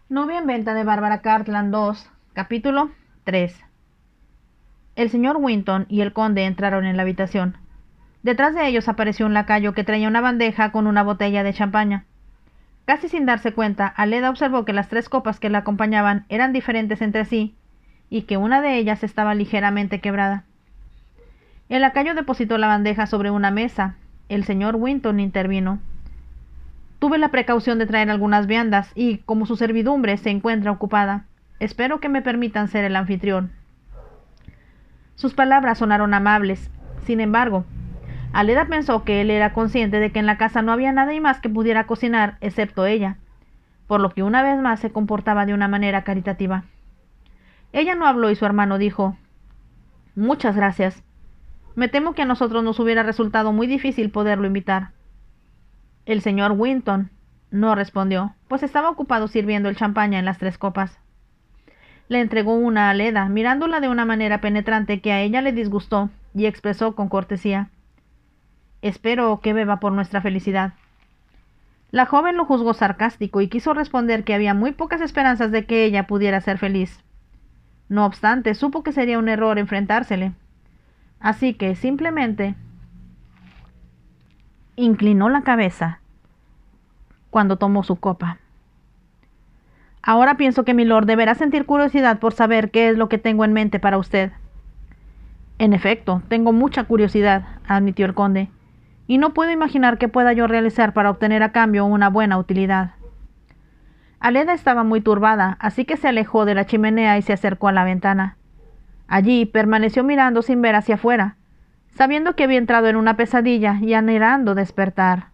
Novia en venta de Bárbara Cartland 2, capítulo 3. El señor Winton y el conde entraron en la habitación. Detrás de ellos apareció un lacayo que traía una bandeja con una botella de champaña. Casi sin darse cuenta, Aleda observó que las 3 copas que la acompañaban eran diferentes entre sí y que una de ellas estaba ligeramente quebrada. El lacayo depositó la bandeja sobre una mesa. El señor Winton intervino. Tuve la precaución de traer algunas viandas y, como su servidumbre se encuentra ocupada, espero que me permitan ser el anfitrión. Sus palabras sonaron amables. Sin embargo, Aleda pensó que él era consciente de que en la casa no había nadie más que pudiera cocinar excepto ella, por lo que una vez más se comportaba de una manera caritativa. Ella no habló y su hermano dijo: «Muchas gracias. Me temo que a nosotros nos hubiera resultado muy difícil poderlo invitar». El señor Winton no respondió, pues estaba ocupado sirviendo el champaña en las 3 copas. Le entregó una a Aleda, mirándola de una manera penetrante que a ella le disgustó, y expresó con cortesía: «Espero que beba por nuestra felicidad». La joven lo juzgó sarcástico y quiso responder que había muy pocas esperanzas de que ella pudiera ser feliz. No obstante, supo que sería un error enfrentársele. Así que simplemente inclinó la cabeza cuando tomó su copa. «Ahora pienso que milord deberá sentir curiosidad por saber qué es lo que tengo en mente para usted». «En efecto, tengo mucha curiosidad», admitió el conde, «y no puedo imaginar qué pueda yo realizar para obtener a cambio una buena utilidad». Aleda estaba muy turbada, así que se alejó de la chimenea y se acercó a la ventana. Allí permaneció mirando sin ver hacia afuera, sabiendo que había entrado en una pesadilla y anhelando despertar.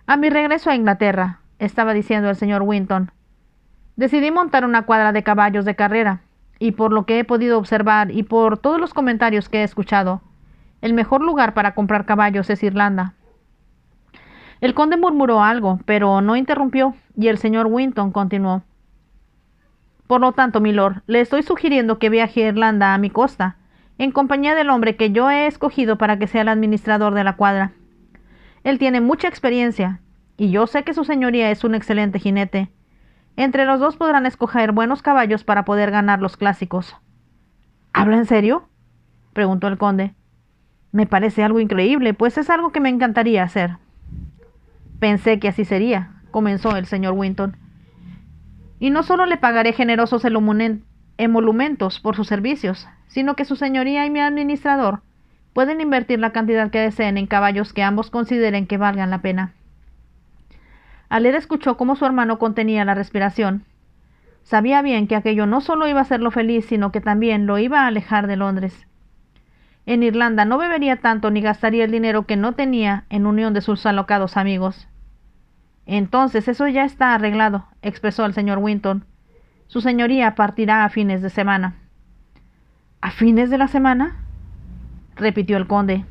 «A mi regreso a Inglaterra», estaba diciendo el señor Winton, «decidí montar una cuadra de caballos de carrera, y por lo que he podido observar y por todos los comentarios que he escuchado, el mejor lugar para comprar caballos es Irlanda». El conde murmuró algo, pero no interrumpió, y el señor Winton continuó: «Por lo tanto, milord, le estoy sugiriendo que viaje a Irlanda a mi costa, en compañía del hombre que yo he escogido para que sea el administrador de la cuadra. Él tiene mucha experiencia, y yo sé que su señoría es un excelente jinete. Entre los dos podrán escoger buenos caballos para poder ganar los clásicos». «¿Habla en serio?», preguntó el conde. «Me parece algo increíble, pues es algo que me encantaría hacer». «Pensé que así sería», comenzó el señor Winton. «Y no solo le pagaré generosos emolumentos por sus servicios, sino que su señoría y mi administrador pueden invertir la cantidad que deseen en caballos que ambos consideren que valgan la pena». Aleda escuchó cómo su hermano contenía la respiración. Sabía bien que aquello no solo iba a hacerlo feliz, sino que también lo iba a alejar de Londres. En Irlanda no bebería tanto ni gastaría el dinero que no tenía en unión de sus alocados amigos. «Entonces eso ya está arreglado», expresó el señor Winton. «Su señoría partirá a fines de semana». «¿A fines de la semana?», repitió el conde.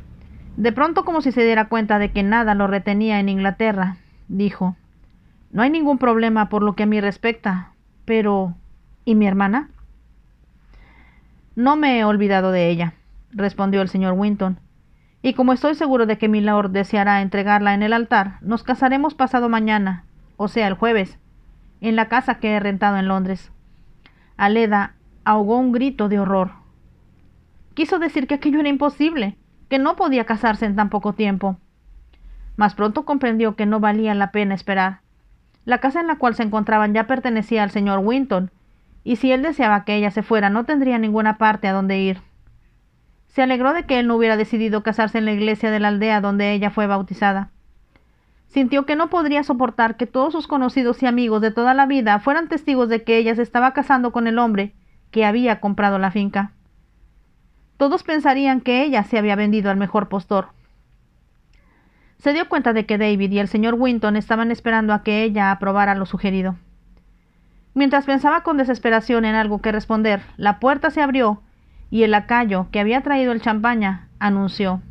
De pronto, como si se diera cuenta de que nada lo retenía en Inglaterra, dijo: «No hay ningún problema por lo que a mí respecta, pero ¿y mi hermana?». «No me he olvidado de ella», respondió el señor Winton, «y como estoy seguro de que milord deseará entregarla en el altar, nos casaremos pasado mañana, o sea, el jueves, en la casa que he rentado en Londres». Aleda ahogó un grito de horror. Quiso decir que aquello era imposible, que no podía casarse en tan poco tiempo. Mas pronto comprendió que no valía la pena esperar. La casa en la cual se encontraban ya pertenecía al señor Winton, y si él deseaba que ella se fuera, no tendría ninguna parte a donde ir. Se alegró de que él no hubiera decidido casarse en la iglesia de la aldea donde ella fue bautizada. Sintió que no podría soportar que todos sus conocidos y amigos de toda la vida fueran testigos de que ella se estaba casando con el hombre que había comprado la finca. Todos pensarían que ella se había vendido al mejor postor. Se dio cuenta de que David y el señor Winton estaban esperando a que ella aprobara lo sugerido. Mientras pensaba con desesperación en algo que responder, la puerta se abrió y el lacayo que había traído el champaña anunció: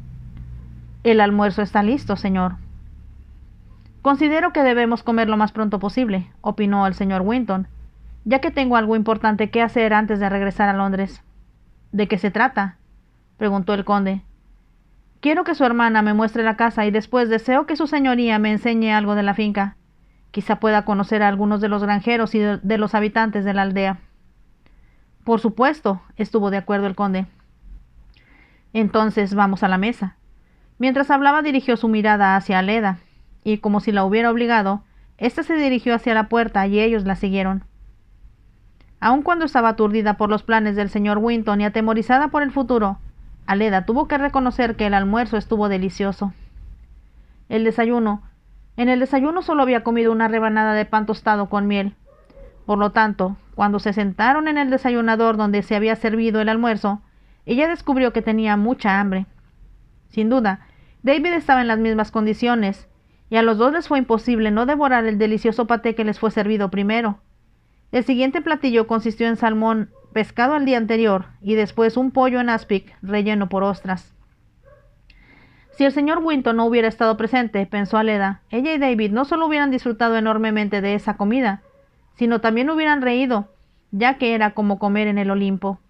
«El almuerzo está listo, señor». «Considero que debemos comer lo más pronto posible», opinó el señor Winton, «ya que tengo algo importante que hacer antes de regresar a Londres». «¿De qué se trata?», preguntó el conde. «Quiero que su hermana me muestre la casa y después deseo que su señoría me enseñe algo de la finca. Quizá pueda conocer a algunos de los granjeros y de los habitantes de la aldea. Por supuesto, estuvo de acuerdo el conde. Entonces vamos a la mesa. Mientras hablaba dirigió su mirada hacia Aleda, y como si la hubiera obligado, ésta se dirigió hacia la puerta y ellos la siguieron. Aun cuando estaba aturdida por los planes del señor Winton y atemorizada por el futuro, Aleda tuvo que reconocer que el almuerzo estuvo delicioso. En el desayuno solo había comido una rebanada de pan tostado con miel. Por lo tanto, cuando se sentaron en el desayunador donde se había servido el almuerzo, ella descubrió que tenía mucha hambre. Sin duda, David estaba en las mismas condiciones, y a los dos les fue imposible no devorar el delicioso paté que les fue servido primero. El siguiente platillo consistió en salmón pescado el día anterior, y después un pollo en aspic relleno por ostras. Si el señor Winton no hubiera estado presente, pensó Aleda, ella y David no solo hubieran disfrutado enormemente de esa comida, sino también hubieran reído, ya que era como comer en el Olimpo.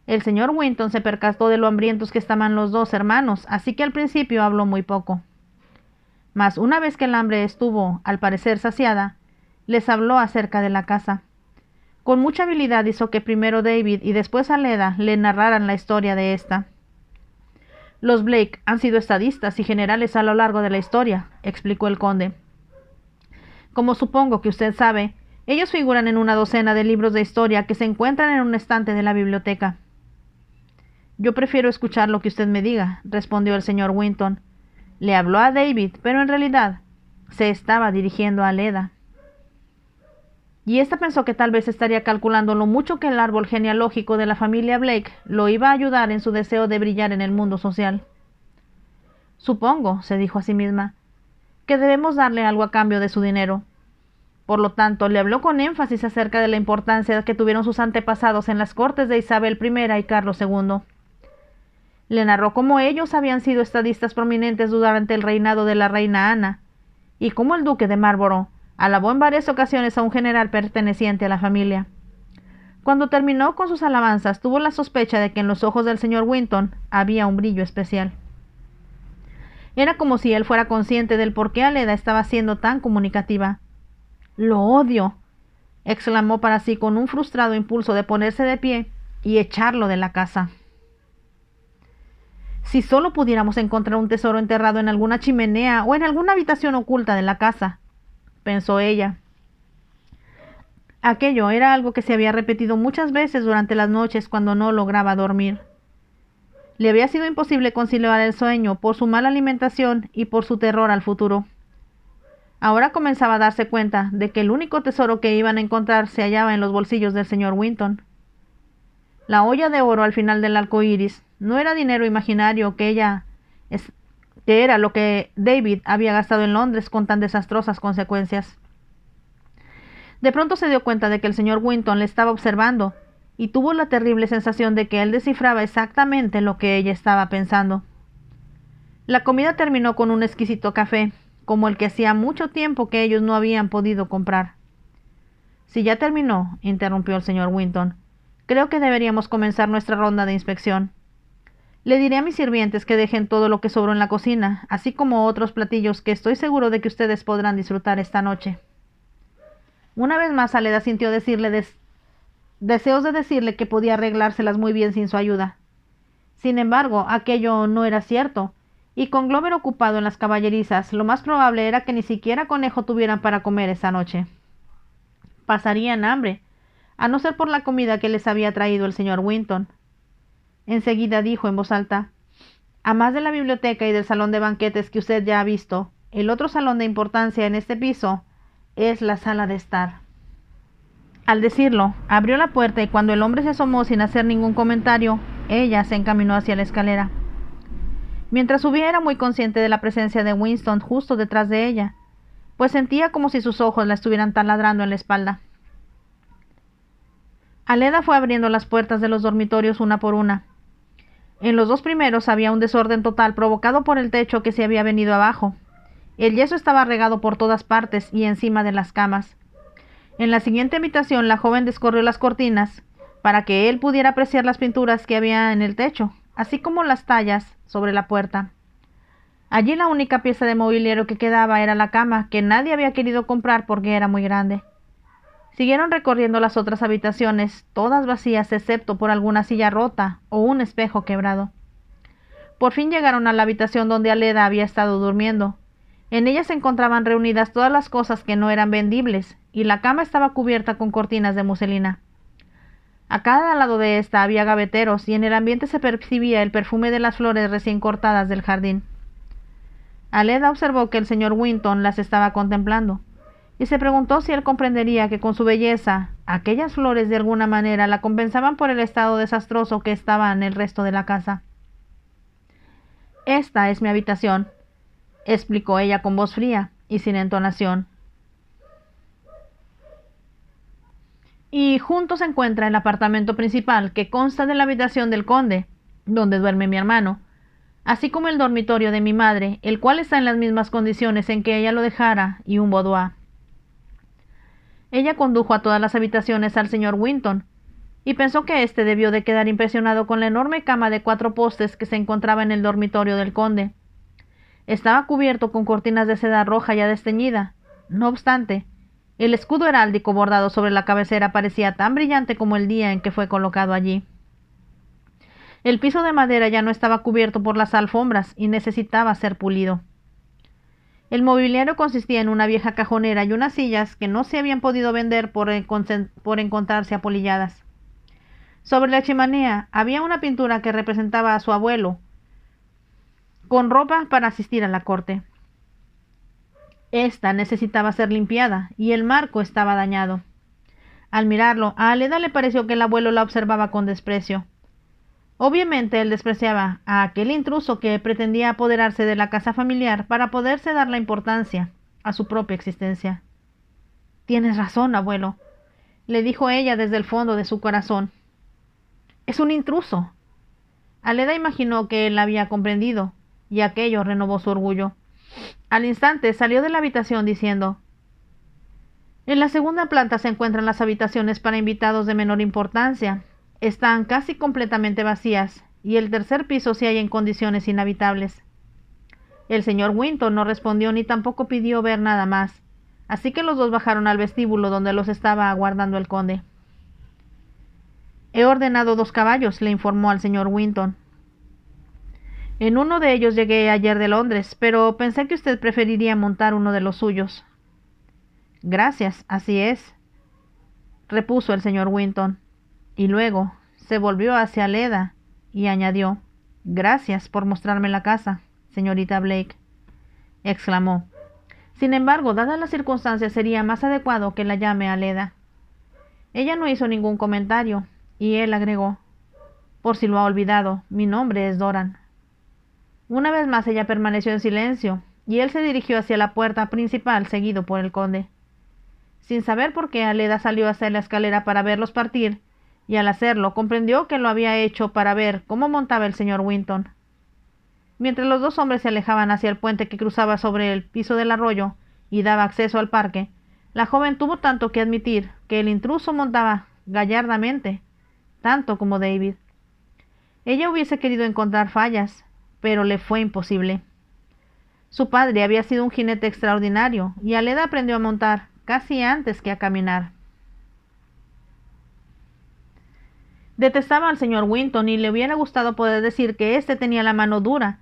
El señor Winton se percató de lo hambrientos que estaban los dos hermanos, así que al principio habló muy poco. Mas una vez que el hambre estuvo, al parecer, saciada, les habló acerca de la casa. Con mucha habilidad hizo que primero David y después Aleda le narraran la historia de esta. Los Blake han sido estadistas y generales a lo largo de la historia, explicó el conde. Como supongo que usted sabe, ellos figuran en una docena de libros de historia que se encuentran en un estante de la biblioteca. Yo prefiero escuchar lo que usted me diga, respondió el señor Winton. Le habló a David, pero en realidad se estaba dirigiendo a Aleda. Y ésta pensó que tal vez estaría calculando lo mucho que el árbol genealógico de la familia Blake lo iba a ayudar en su deseo de brillar en el mundo social. Supongo, se dijo a sí misma, que debemos darle algo a cambio de su dinero. Por lo tanto, le habló con énfasis acerca de la importancia que tuvieron sus antepasados en las cortes de Isabel I y Carlos II. Le narró cómo ellos habían sido estadistas prominentes durante el reinado de la reina Ana, y cómo el duque de Marlborough alabó en varias ocasiones a un general perteneciente a la familia. Cuando terminó con sus alabanzas, tuvo la sospecha de que en los ojos del señor Winton había un brillo especial. Era como si él fuera consciente del por qué Aleda estaba siendo tan comunicativa. «¡Lo odio!», exclamó para sí con un frustrado impulso de ponerse de pie y echarlo de la casa. Si solo pudiéramos encontrar un tesoro enterrado en alguna chimenea o en alguna habitación oculta de la casa, pensó ella. Aquello era algo que se había repetido muchas veces durante las noches cuando no lograba dormir. Le había sido imposible conciliar el sueño por su mala alimentación y por su terror al futuro. Ahora comenzaba a darse cuenta de que el único tesoro que iban a encontrar se hallaba en los bolsillos del señor Winton. La olla de oro al final del arco iris no era dinero imaginario que era lo que David había gastado en Londres con tan desastrosas consecuencias. De pronto se dio cuenta de que el señor Winton le estaba observando y tuvo la terrible sensación de que él descifraba exactamente lo que ella estaba pensando. La comida terminó con un exquisito café, como el que hacía mucho tiempo que ellos no habían podido comprar. Si ya terminó, interrumpió el señor Winton, creo que deberíamos comenzar nuestra ronda de inspección. Le diré a mis sirvientes que dejen todo lo que sobró en la cocina, así como otros platillos que estoy seguro de que ustedes podrán disfrutar esta noche. Una vez más Aleda sintió deseos de decirle que podía arreglárselas muy bien sin su ayuda. Sin embargo, aquello no era cierto, y con Glover ocupado en las caballerizas, lo más probable era que ni siquiera conejo tuvieran para comer esa noche. Pasarían hambre, a no ser por la comida que les había traído el señor Winton. Enseguida dijo en voz alta, «A más de la biblioteca y del salón de banquetes que usted ya ha visto, el otro salón de importancia en este piso es la sala de estar». Al decirlo, abrió la puerta y cuando el hombre se asomó sin hacer ningún comentario, ella se encaminó hacia la escalera. Mientras subía era muy consciente de la presencia de Winston justo detrás de ella, pues sentía como si sus ojos la estuvieran taladrando en la espalda. Aleda fue abriendo las puertas de los dormitorios una por una. En los dos primeros había un desorden total provocado por el techo que se había venido abajo. El yeso estaba regado por todas partes y encima de las camas. En la siguiente habitación la joven descorrió las cortinas para que él pudiera apreciar las pinturas que había en el techo, así como las tallas sobre la puerta. Allí la única pieza de mobiliario que quedaba era la cama, que nadie había querido comprar porque era muy grande. Siguieron recorriendo las otras habitaciones, todas vacías excepto por alguna silla rota o un espejo quebrado. Por fin llegaron a la habitación donde Aleda había estado durmiendo. En ella se encontraban reunidas todas las cosas que no eran vendibles, y la cama estaba cubierta con cortinas de muselina. A cada lado de esta había gaveteros, y en el ambiente se percibía el perfume de las flores recién cortadas del jardín. Aleda observó que el señor Winton las estaba contemplando, y se preguntó si él comprendería que con su belleza aquellas flores de alguna manera la compensaban por el estado desastroso que estaba en el resto de la casa. «Esta es mi habitación», explicó ella con voz fría y sin entonación. «Y junto se encuentra el apartamento principal, que consta de la habitación del conde, donde duerme mi hermano, así como el dormitorio de mi madre, el cual está en las mismas condiciones en que ella lo dejara, y un boudoir». Ella condujo a todas las habitaciones al señor Winton, y pensó que éste debió de quedar impresionado con la enorme cama de 4 postes que se encontraba en el dormitorio del conde. Estaba cubierto con cortinas de seda roja ya desteñida. No obstante, el escudo heráldico bordado sobre la cabecera parecía tan brillante como el día en que fue colocado allí. El piso de madera ya no estaba cubierto por las alfombras y necesitaba ser pulido. El mobiliario consistía en una vieja cajonera y unas sillas que no se habían podido vender por encontrarse apolilladas. Sobre la chimenea había una pintura que representaba a su abuelo, con ropa para asistir a la corte. Esta necesitaba ser limpiada, y el marco estaba dañado. Al mirarlo, a Aleda le pareció que el abuelo la observaba con desprecio. Obviamente él despreciaba a aquel intruso que pretendía apoderarse de la casa familiar para poderse dar la importancia a su propia existencia. «Tienes razón, abuelo», le dijo ella desde el fondo de su corazón. «Es un intruso». Aleda imaginó que él la había comprendido, y aquello renovó su orgullo. Al instante salió de la habitación diciendo: «En la segunda planta se encuentran las habitaciones para invitados de menor importancia. Están casi completamente vacías, y el tercer piso se halla en condiciones inhabitables». El señor Winton no respondió ni tampoco pidió ver nada más, así que los dos bajaron al vestíbulo donde los estaba aguardando el conde. «He ordenado 2 caballos», le informó al señor Winton. «En uno de ellos llegué ayer de Londres, pero pensé que usted preferiría montar uno de los suyos». «Gracias, así es», repuso el señor Winton, y luego se volvió hacia Aleda y añadió: «Gracias por mostrarme la casa, señorita Blake», exclamó. «Sin embargo, dadas las circunstancias, sería más adecuado que la llame Aleda». Ella no hizo ningún comentario, y él agregó: «Por si lo ha olvidado, mi nombre es Doran». Una vez más ella permaneció en silencio, y él se dirigió hacia la puerta principal, seguido por el conde. Sin saber por qué, Aleda salió hacia la escalera para verlos partir, y al hacerlo comprendió que lo había hecho para ver cómo montaba el señor Winton. Mientras los 2 hombres se alejaban hacia el puente que cruzaba sobre el piso del arroyo y daba acceso al parque, la joven tuvo tanto que admitir que el intruso montaba gallardamente, tanto como David. Ella hubiese querido encontrar fallas, pero le fue imposible. Su padre había sido un jinete extraordinario, y Aleda aprendió a montar casi antes que a caminar. Detestaba al señor Winton y le hubiera gustado poder decir que éste tenía la mano dura,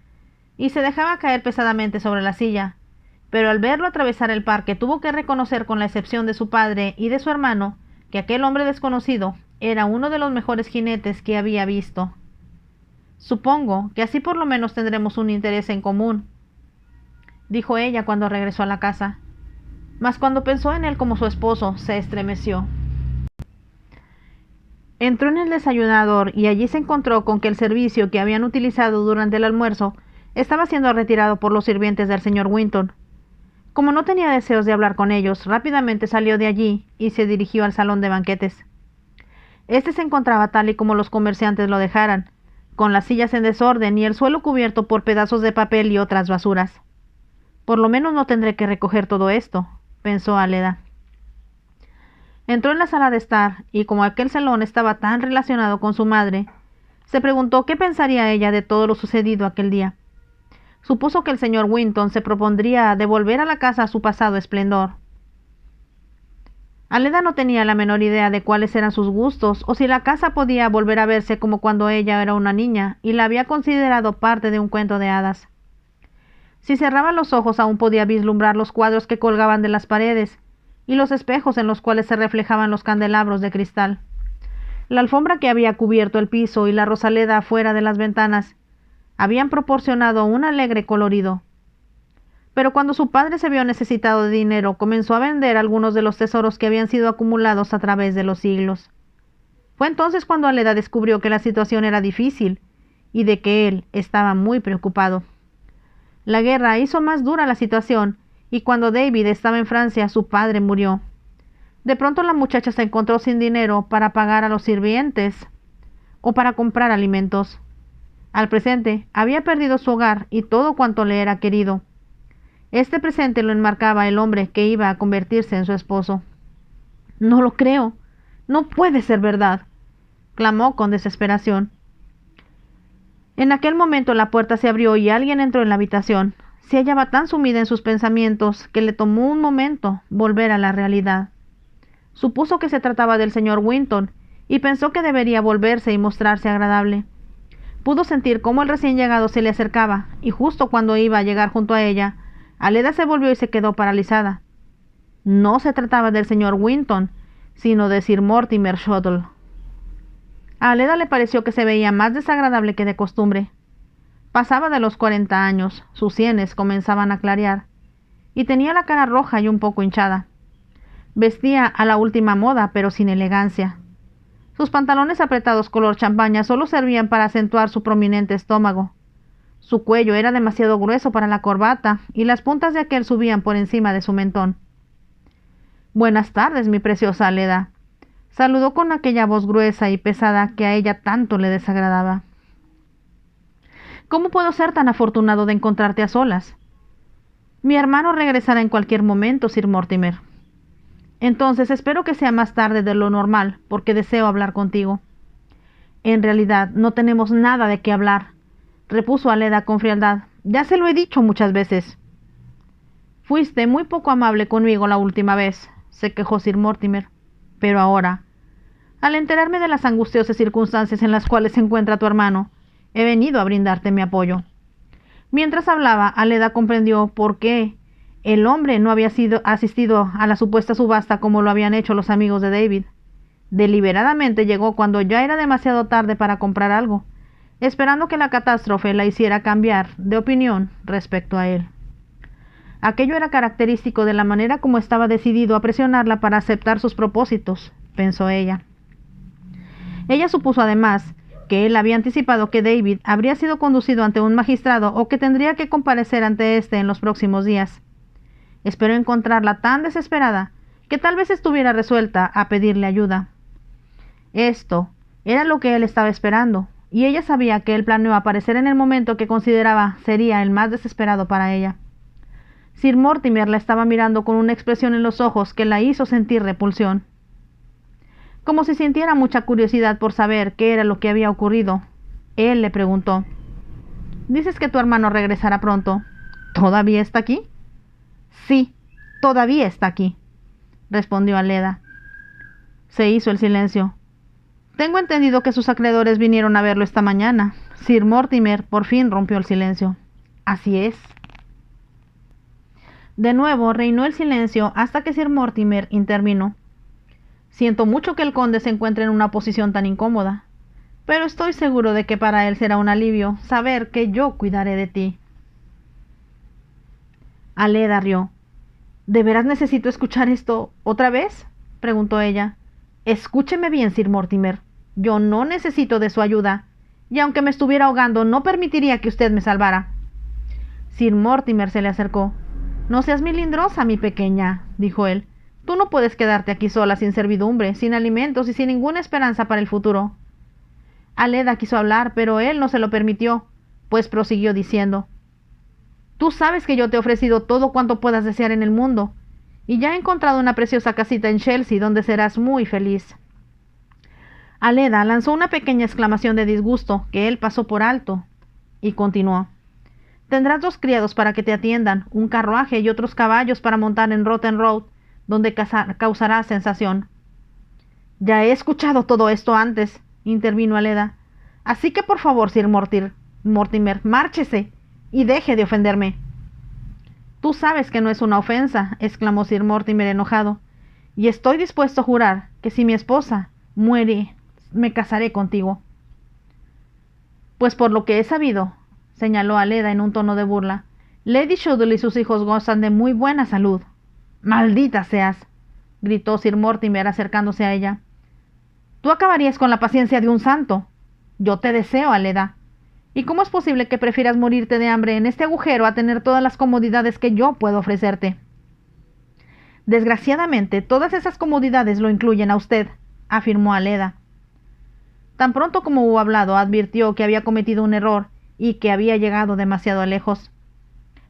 y se dejaba caer pesadamente sobre la silla, pero al verlo atravesar el parque tuvo que reconocer, con la excepción de su padre y de su hermano, que aquel hombre desconocido era uno de los mejores jinetes que había visto. «Supongo que así por lo menos tendremos un interés en común», dijo ella cuando regresó a la casa, mas cuando pensó en él como su esposo, se estremeció. Entró en el desayunador y allí se encontró con que el servicio que habían utilizado durante el almuerzo estaba siendo retirado por los sirvientes del señor Winton. Como no tenía deseos de hablar con ellos, rápidamente salió de allí y se dirigió al salón de banquetes. Este se encontraba tal y como los comerciantes lo dejaran, con las sillas en desorden y el suelo cubierto por pedazos de papel y otras basuras. «Por lo menos no tendré que recoger todo esto», pensó Aleda. Entró en la sala de estar, y como aquel salón estaba tan relacionado con su madre, se preguntó qué pensaría ella de todo lo sucedido aquel día. Supuso que el señor Winton se propondría devolver a la casa su pasado esplendor. Aleda no tenía la menor idea de cuáles eran sus gustos o si la casa podía volver a verse como cuando ella era una niña y la había considerado parte de un cuento de hadas. Si cerraba los ojos aún podía vislumbrar los cuadros que colgaban de las paredes y los espejos en los cuales se reflejaban los candelabros de cristal. La alfombra que había cubierto el piso y la rosaleda afuera de las ventanas habían proporcionado un alegre colorido. Pero cuando su padre se vio necesitado de dinero, comenzó a vender algunos de los tesoros que habían sido acumulados a través de los siglos. Fue entonces cuando Aleda descubrió que la situación era difícil y de que él estaba muy preocupado. La guerra hizo más dura la situación y cuando David estaba en Francia, su padre murió. De pronto la muchacha se encontró sin dinero para pagar a los sirvientes o para comprar alimentos. Al presente, había perdido su hogar y todo cuanto le era querido. Este presente lo enmarcaba el hombre que iba a convertirse en su esposo. No lo creo. No puede ser verdad, clamó con desesperación. En aquel momento la puerta se abrió y alguien entró en la habitación. Se hallaba tan sumida en sus pensamientos que le tomó un momento volver a la realidad. Supuso que se trataba del señor Winton y pensó que debería volverse y mostrarse agradable. Pudo sentir cómo el recién llegado se le acercaba, y justo cuando iba a llegar junto a ella, Aleda se volvió y se quedó paralizada. No se trataba del señor Winton, sino de Sir Mortimer Shuttle. A Aleda le pareció que se veía más desagradable que de costumbre. Pasaba de los 40 años, sus sienes comenzaban a clarear, y tenía la cara roja y un poco hinchada. Vestía a la última moda, pero sin elegancia. Sus pantalones apretados color champaña solo servían para acentuar su prominente estómago. Su cuello era demasiado grueso para la corbata y las puntas de aquel subían por encima de su mentón. Buenas tardes, mi preciosa Aleda, saludó con aquella voz gruesa y pesada que a ella tanto le desagradaba. ¿Cómo puedo ser tan afortunado de encontrarte a solas? Mi hermano regresará en cualquier momento, Sir Mortimer. Entonces espero que sea más tarde de lo normal, porque deseo hablar contigo. En realidad, no tenemos nada de qué hablar, repuso Aleda con frialdad. Ya se lo he dicho muchas veces. Fuiste muy poco amable conmigo la última vez, se quejó Sir Mortimer. Pero ahora, al enterarme de las angustiosas circunstancias en las cuales se encuentra tu hermano, he venido a brindarte mi apoyo. Mientras hablaba, Aleda comprendió por qué el hombre no había sido asistido a la supuesta subasta como lo habían hecho los amigos de David. Deliberadamente llegó cuando ya era demasiado tarde para comprar algo, esperando que la catástrofe la hiciera cambiar de opinión respecto a él. Aquello era característico de la manera como estaba decidido a presionarla para aceptar sus propósitos, pensó ella. Ella supuso además que él había anticipado que David habría sido conducido ante un magistrado o que tendría que comparecer ante éste en los próximos días. Esperó encontrarla tan desesperada que tal vez estuviera resuelta a pedirle ayuda. Esto era lo que él estaba esperando, y ella sabía que él planeó aparecer en el momento que consideraba sería el más desesperado para ella. Sir Mortimer la estaba mirando con una expresión en los ojos que la hizo sentir repulsión. Como si sintiera mucha curiosidad por saber qué era lo que había ocurrido, él le preguntó: «¿Dices que tu hermano regresará pronto? ¿Todavía está aquí?» «Sí, todavía está aquí», respondió Aleda. Se hizo el silencio. «Tengo entendido que sus acreedores vinieron a verlo esta mañana». Sir Mortimer por fin rompió el silencio. «Así es». De nuevo reinó el silencio hasta que Sir Mortimer intervino. «Siento mucho que el conde se encuentre en una posición tan incómoda, pero estoy seguro de que para él será un alivio saber que yo cuidaré de ti». Aleda rió. «¿De veras necesito escuchar esto otra vez?», preguntó ella. «Escúcheme bien, Sir Mortimer. Yo no necesito de su ayuda, y aunque me estuviera ahogando, no permitiría que usted me salvara». Sir Mortimer se le acercó. «No seas melindrosa, mi pequeña», dijo él. «Tú no puedes quedarte aquí sola, sin servidumbre, sin alimentos y sin ninguna esperanza para el futuro». Aleda quiso hablar, pero él no se lo permitió, pues prosiguió diciendo: «Tú sabes que yo te he ofrecido todo cuanto puedas desear en el mundo, y ya he encontrado una preciosa casita en Chelsea donde serás muy feliz». Aleda lanzó una pequeña exclamación de disgusto que él pasó por alto y continuó: Tendrás 2 criados para que te atiendan, un carruaje y otros caballos para montar en Rotten Road, donde causará sensación. Ya he escuchado todo esto antes, intervino Aleda. Así que por favor, Sir Mortimer, márchese y deje de ofenderme. Tú sabes que no es una ofensa, exclamó Sir Mortimer enojado, y estoy dispuesto a jurar que si mi esposa muere, me casaré contigo. Pues por lo que he sabido, señaló Aleda en un tono de burla, Lady Shuddle y sus hijos gozan de muy buena salud. ¡Maldita seas!, gritó Sir Mortimer acercándose a ella. Tú acabarías con la paciencia de un santo. Yo te deseo, Aleda. ¿Y cómo es posible que prefieras morirte de hambre en este agujero a tener todas las comodidades que yo puedo ofrecerte? Desgraciadamente, todas esas comodidades lo incluyen a usted, afirmó Aleda. Tan pronto como hubo hablado, advirtió que había cometido un error y que había llegado demasiado lejos.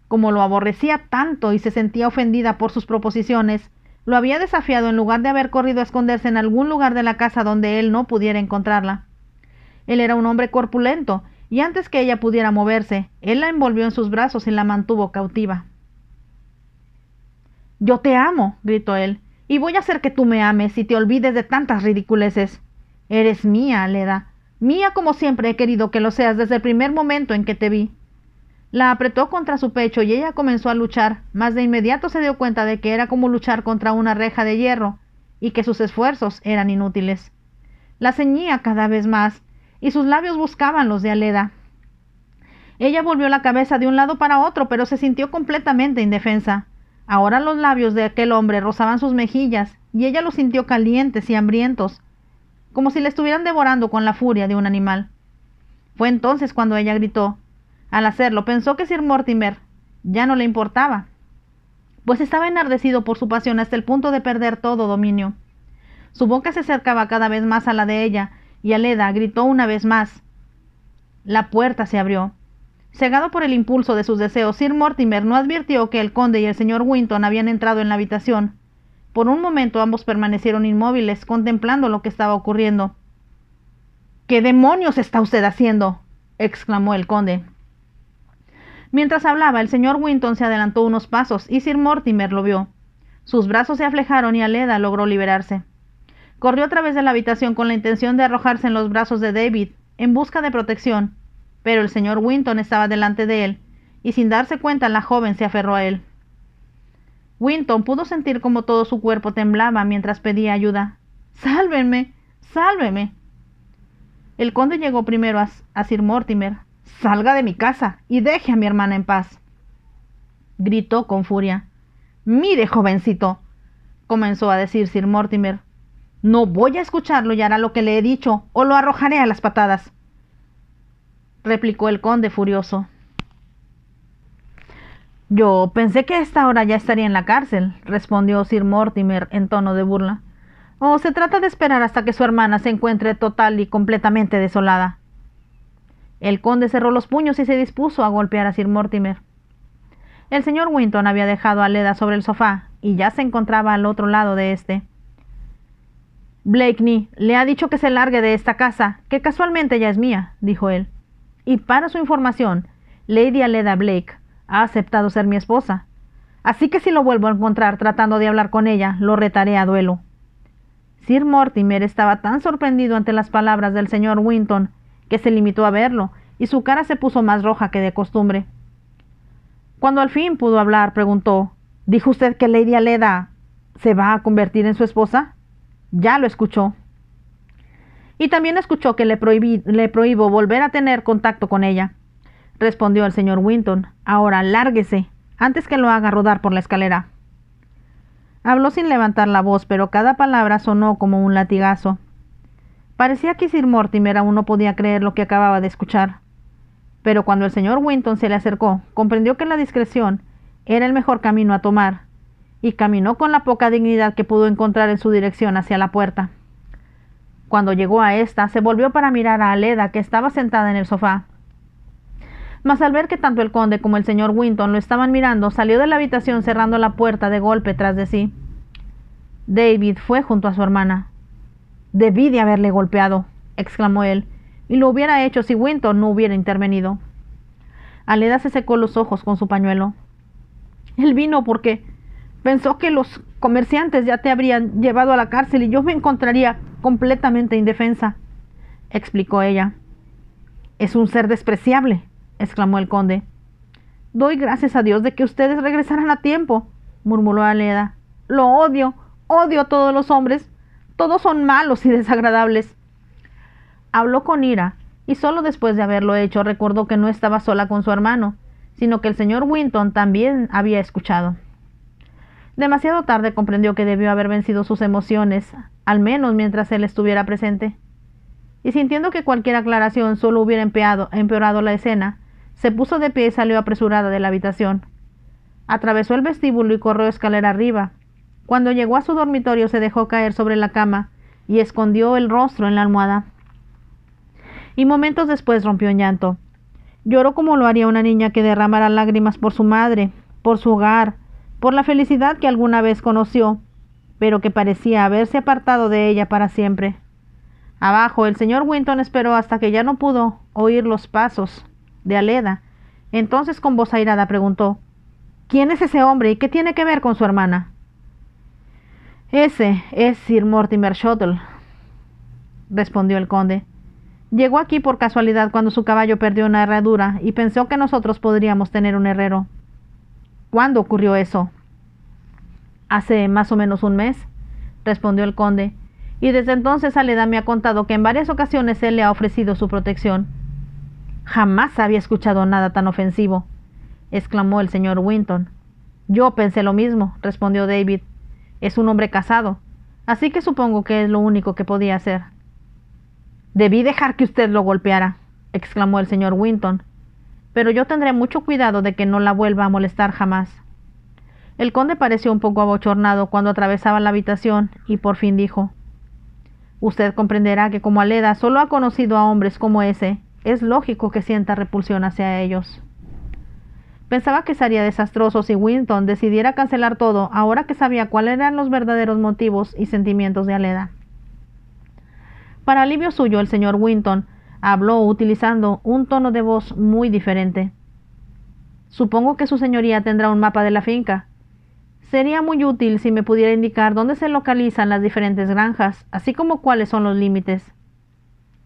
Como lo aborrecía tanto y se sentía ofendida por sus proposiciones, lo había desafiado en lugar de haber corrido a esconderse en algún lugar de la casa donde él no pudiera encontrarla. Él era un hombre corpulento, y antes que ella pudiera moverse, él la envolvió en sus brazos y la mantuvo cautiva. «Yo te amo», gritó él, «y voy a hacer que tú me ames y te olvides de tantas ridiculeces. Eres mía, Aleda, mía como siempre he querido que lo seas desde el primer momento en que te vi». La apretó contra su pecho y ella comenzó a luchar, mas de inmediato se dio cuenta de que era como luchar contra una reja de hierro, y que sus esfuerzos eran inútiles. La ceñía cada vez más, y sus labios buscaban los de Aleda. Ella volvió la cabeza de un lado para otro, pero se sintió completamente indefensa. Ahora los labios de aquel hombre rozaban sus mejillas, y ella los sintió calientes y hambrientos, como si le estuvieran devorando con la furia de un animal. Fue entonces cuando ella gritó. Al hacerlo, pensó que Sir Mortimer ya no le importaba, pues estaba enardecido por su pasión hasta el punto de perder todo dominio. Su boca se acercaba cada vez más a la de ella, y Aleda gritó una vez más. La puerta se abrió. Cegado por el impulso de sus deseos, Sir Mortimer no advirtió que el conde y el señor Winton habían entrado en la habitación. Por un momento ambos permanecieron inmóviles, contemplando lo que estaba ocurriendo. «¿Qué demonios está usted haciendo?», exclamó el conde. Mientras hablaba, el señor Winton se adelantó unos pasos y Sir Mortimer lo vio. Sus brazos se aflejaron y Aleda logró liberarse. Corrió a través de la habitación con la intención de arrojarse en los brazos de David, en busca de protección, pero el señor Winton estaba delante de él, y sin darse cuenta la joven se aferró a él. Winton pudo sentir como todo su cuerpo temblaba mientras pedía ayuda. «¡Sálvenme! ¡Sálveme!». El conde llegó primero a Sir Mortimer. «Salga de mi casa y deje a mi hermana en paz», gritó con furia. «Mire, jovencito», comenzó a decir Sir Mortimer, «no voy a escucharlo y hará lo que le he dicho, o lo arrojaré a las patadas», replicó el conde furioso. «Yo pensé que a esta hora ya estaría en la cárcel», respondió Sir Mortimer en tono de burla. «¿O se trata de esperar hasta que su hermana se encuentre total y completamente desolada?». El conde cerró los puños y se dispuso a golpear a Sir Mortimer. El señor Winton había dejado a Aleda sobre el sofá y ya se encontraba al otro lado de éste. «Blakeney le ha dicho que se largue de esta casa, que casualmente ya es mía», dijo él. «Y para su información, Lady Aleda Blake ha aceptado ser mi esposa. Así que si lo vuelvo a encontrar tratando de hablar con ella, lo retaré a duelo». Sir Mortimer estaba tan sorprendido ante las palabras del señor Winton que se limitó a verlo, y su cara se puso más roja que de costumbre. Cuando al fin pudo hablar, preguntó: «¿Dijo usted que Lady Aleda se va a convertir en su esposa?». «Ya lo escuchó». «Y también escuchó que le prohíbo volver a tener contacto con ella», respondió el señor Winton. «Ahora lárguese, antes que lo haga rodar por la escalera». Habló sin levantar la voz, pero cada palabra sonó como un latigazo. Parecía que Sir Mortimer aún no podía creer lo que acababa de escuchar. Pero cuando el señor Winton se le acercó, comprendió que la discreción era el mejor camino a tomar, y caminó con la poca dignidad que pudo encontrar en su dirección hacia la puerta. Cuando llegó a esta, se volvió para mirar a Aleda, que estaba sentada en el sofá. Mas al ver que tanto el conde como el señor Winton lo estaban mirando, salió de la habitación cerrando la puerta de golpe tras de sí. David fue junto a su hermana. «Debí de haberle golpeado», exclamó él, «y lo hubiera hecho si Winton no hubiera intervenido». Aleda se secó los ojos con su pañuelo. Él vino porque pensó que los comerciantes ya te habrían llevado a la cárcel y yo me encontraría completamente indefensa, explicó ella. Es un ser despreciable, exclamó el conde. Doy gracias a Dios de que ustedes regresaran a tiempo, murmuró Aleda. Lo odio, odio a todos los hombres. Todos son malos y desagradables. Habló con ira, y solo después de haberlo hecho recordó que no estaba sola con su hermano, sino que el señor Winton también había escuchado. Demasiado tarde comprendió que debió haber vencido sus emociones, al menos mientras él estuviera presente. Y sintiendo que cualquier aclaración solo hubiera empeorado la escena, se puso de pie y salió apresurada de la habitación. Atravesó el vestíbulo y corrió escalera arriba. Cuando llegó a su dormitorio se dejó caer sobre la cama y escondió el rostro en la almohada. Y momentos después rompió en llanto. Lloró como lo haría una niña que derramara lágrimas por su madre, por su hogar, por la felicidad que alguna vez conoció, pero que parecía haberse apartado de ella para siempre. Abajo, el señor Winton esperó hasta que ya no pudo oír los pasos de Aleda. Entonces con voz airada preguntó: ¿Quién es ese hombre y qué tiene que ver con su hermana? Ese es Sir Mortimer Shuttle, respondió el conde. Llegó aquí por casualidad cuando su caballo perdió una herradura y pensó que nosotros podríamos tener un herrero. ¿Cuándo ocurrió eso? Hace más o menos un mes, respondió el conde, y desde entonces Aleda me ha contado que en varias ocasiones él le ha ofrecido su protección. Jamás había escuchado nada tan ofensivo, exclamó el señor Winton. Yo pensé lo mismo, respondió David. Es un hombre casado, así que supongo que es lo único que podía hacer. Debí dejar que usted lo golpeara, exclamó el señor Winton, pero yo tendré mucho cuidado de que no la vuelva a molestar jamás. El conde pareció un poco abochornado cuando atravesaba la habitación y por fin dijo: Usted comprenderá que como Aleda solo ha conocido a hombres como ese, es lógico que sienta repulsión hacia ellos. Pensaba que sería desastroso si Winton decidiera cancelar todo ahora que sabía cuáles eran los verdaderos motivos y sentimientos de Aleda. Para alivio suyo, el señor Winton habló utilizando un tono de voz muy diferente. Supongo que su señoría tendrá un mapa de la finca. Sería muy útil si me pudiera indicar dónde se localizan las diferentes granjas, así como cuáles son los límites.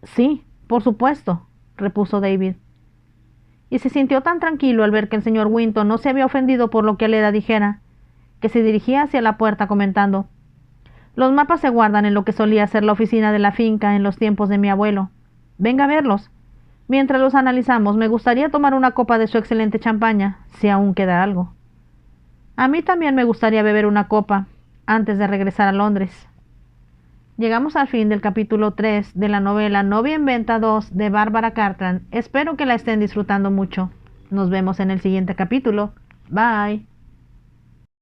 Sí, por supuesto, repuso David. Y se sintió tan tranquilo al ver que el señor Winton no se había ofendido por lo que Aleda dijera, que se dirigía hacia la puerta comentando: Los mapas se guardan en lo que solía ser la oficina de la finca en los tiempos de mi abuelo. Venga a verlos. Mientras los analizamos, me gustaría tomar una copa de su excelente champaña, si aún queda algo. A mí también me gustaría beber una copa, antes de regresar a Londres. Llegamos al fin del capítulo 3 de la novela Novia en Venta 2 de Bárbara Cartran. Espero que la estén disfrutando mucho. Nos vemos en el siguiente capítulo. Bye.